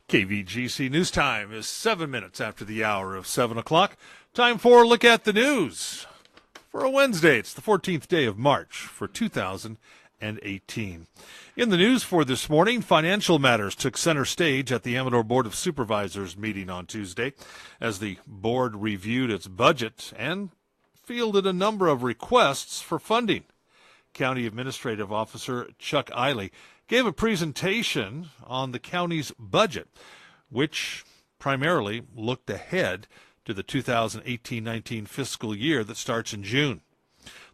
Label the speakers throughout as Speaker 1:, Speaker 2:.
Speaker 1: KVGC News Time is 7 minutes after the hour of 7 o'clock. Time for a look at the news for a Wednesday. It's the 14th day of March for 2018. In the news for this morning, financial matters took center stage at the Amador Board of Supervisors meeting on Tuesday as the board reviewed its budget and fielded a number of requests for funding. County Administrative Officer Chuck Eiley gave a presentation on the county's budget, which primarily looked ahead to the 2018-19 fiscal year that starts in June.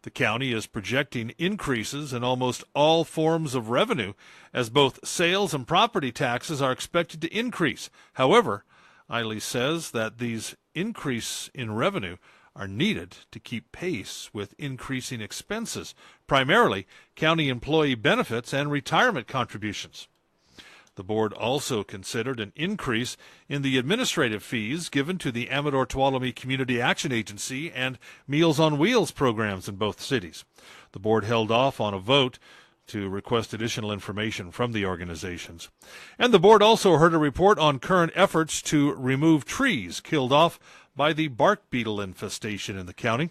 Speaker 1: The county is projecting increases in almost all forms of revenue, as both sales and property taxes are expected to increase. However, Eiley says that these increases in revenue are needed to keep pace with increasing expenses, primarily county employee benefits and retirement contributions. The board also considered an increase in the administrative fees given to the Amador-Tuolumne Community Action Agency and Meals on Wheels programs in both cities. The board held off on a vote to request additional information from the organizations. And the board also heard a report on current efforts to remove trees killed off by the bark beetle infestation in the county.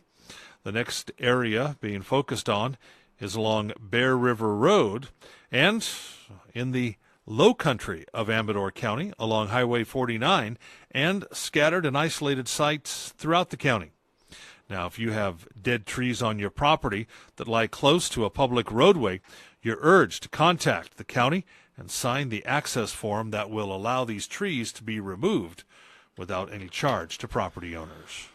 Speaker 1: The next area being focused on is along Bear River Road and in the low country of Amador County along Highway 49 and scattered and isolated sites throughout the county. Now, if you have dead trees on your property that lie close to a public roadway, you're urged to contact the county and sign the access form that will allow these trees to be removed without any charge to property owners.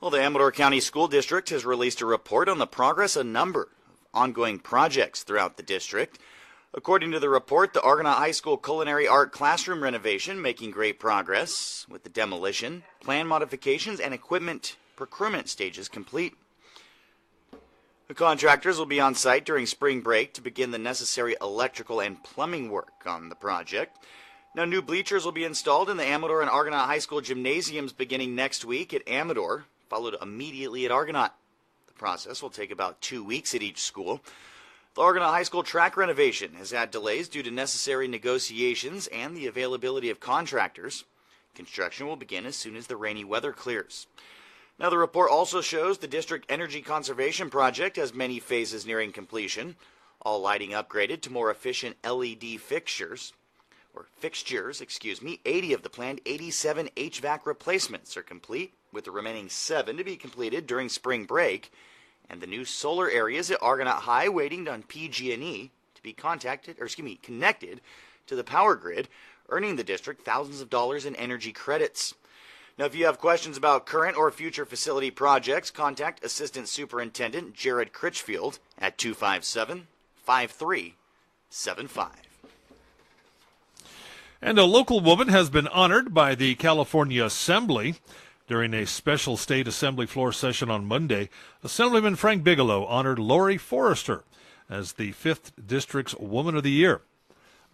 Speaker 2: Well, the Amador County School District has released a report on the progress of a number of ongoing projects throughout the district. According to the report, the Argonaut High School culinary art classroom renovation making great progress, with the demolition, plan modifications, and equipment procurement stages complete. The contractors will be on site during spring break to begin the necessary electrical and plumbing work on the project. Now, new bleachers will be installed in the Amador and Argonaut High School gymnasiums beginning next week at Amador, followed immediately at Argonaut. The process will take about 2 weeks at each school. The Argonaut High School track renovation has had delays due to necessary negotiations and the availability of contractors. Construction will begin as soon as the rainy weather clears. Now, the report also shows the district energy conservation project has many phases nearing completion, all lighting upgraded to more efficient LED fixtures. 80 of the planned 87 HVAC replacements are complete, with the remaining 7 to be completed during spring break, and the new solar areas at Argonaut High waiting on PG&E to be connected to the power grid, earning the district thousands of dollars in energy credits. Now, if you have questions about current or future facility projects, contact Assistant Superintendent Jared Critchfield at 257-5375.
Speaker 1: And a local woman has been honored by the California Assembly. During a special state assembly floor session on Monday, Assemblyman Frank Bigelow honored Lori Forrester as the 5th District's Woman of the Year.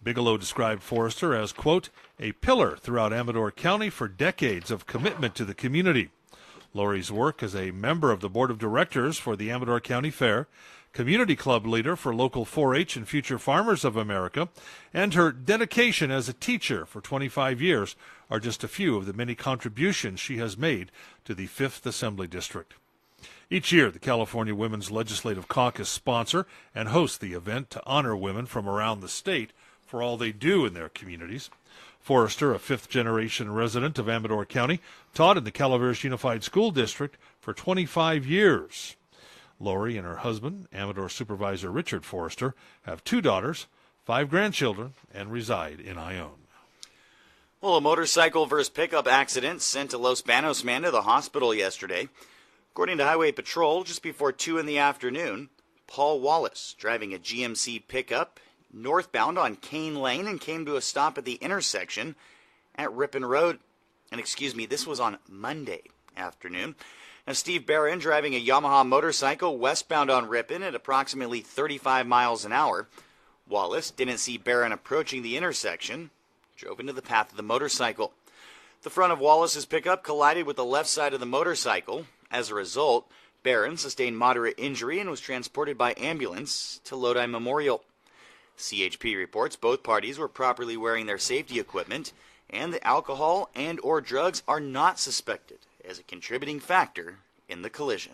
Speaker 1: Bigelow described Forrester as, quote, a pillar throughout Amador County for decades of commitment to the community. Lori's work as a member of the Board of Directors for the Amador County Fair, community club leader for local 4-H and Future Farmers of America, and her dedication as a teacher for 25 years are just a few of the many contributions she has made to the 5th Assembly District. Each year, the California Women's Legislative Caucus sponsor and host the event to honor women from around the state for all they do in their communities. Forrester, a 5th-generation resident of Amador County, taught in the Calaveras Unified School District for 25 years. Lori and her husband, Amador Supervisor Richard Forrester, have 2 daughters, 5 grandchildren, and reside in Ione.
Speaker 2: Well, a motorcycle versus pickup accident sent a Los Banos man to the hospital yesterday. According to Highway Patrol, just before 2 in the afternoon, Paul Wallace, driving a GMC pickup northbound on Kane Lane and came to a stop at the intersection at Ripon Road. And this was on Monday afternoon. Now, Steve Barron, driving a Yamaha motorcycle westbound on Ripon at approximately 35 miles an hour. Wallace didn't see Barron approaching the intersection, drove into the path of the motorcycle. The front of Wallace's pickup collided with the left side of the motorcycle. As a result, Barron sustained moderate injury and was transported by ambulance to Lodi Memorial. CHP reports both parties were properly wearing their safety equipment and the alcohol and or drugs are not suspected as a contributing factor in the collision.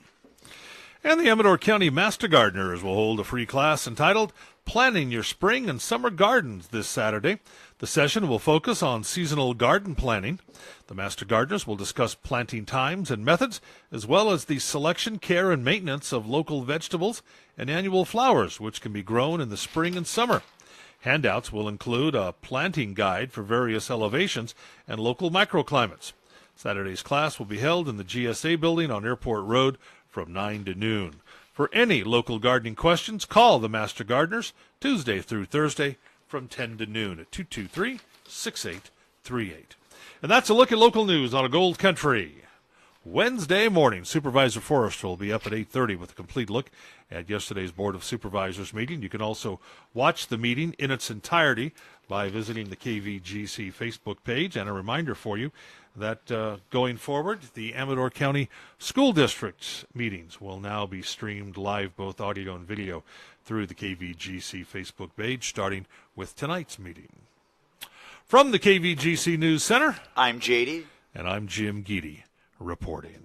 Speaker 1: And the Amador County Master Gardeners will hold a free class entitled Planning Your Spring and Summer Gardens this Saturday. The session will focus on seasonal garden planning. The Master Gardeners will discuss planting times and methods, as well as the selection, care, and maintenance of local vegetables and annual flowers, which can be grown in the spring and summer. Handouts will include a planting guide for various elevations and local microclimates. Saturday's class will be held in the GSA building on Airport Road from 9 to noon. For any local gardening questions, call the Master Gardeners Tuesday through Thursday from 10 to noon at 223-6838. And that's a look at local news on a Gold Country Wednesday morning. Supervisor Forrester will be up at 8:30 with a complete look at yesterday's Board of Supervisors meeting. You can also watch the meeting in its entirety by visiting the KVGC Facebook page. And a reminder for you that going forward, the Amador County School District meetings will now be streamed live, both audio and video, through the KVGC Facebook page, starting with tonight's meeting. From the KVGC News Center,
Speaker 2: I'm JD.
Speaker 1: And I'm Jim Geedy reporting.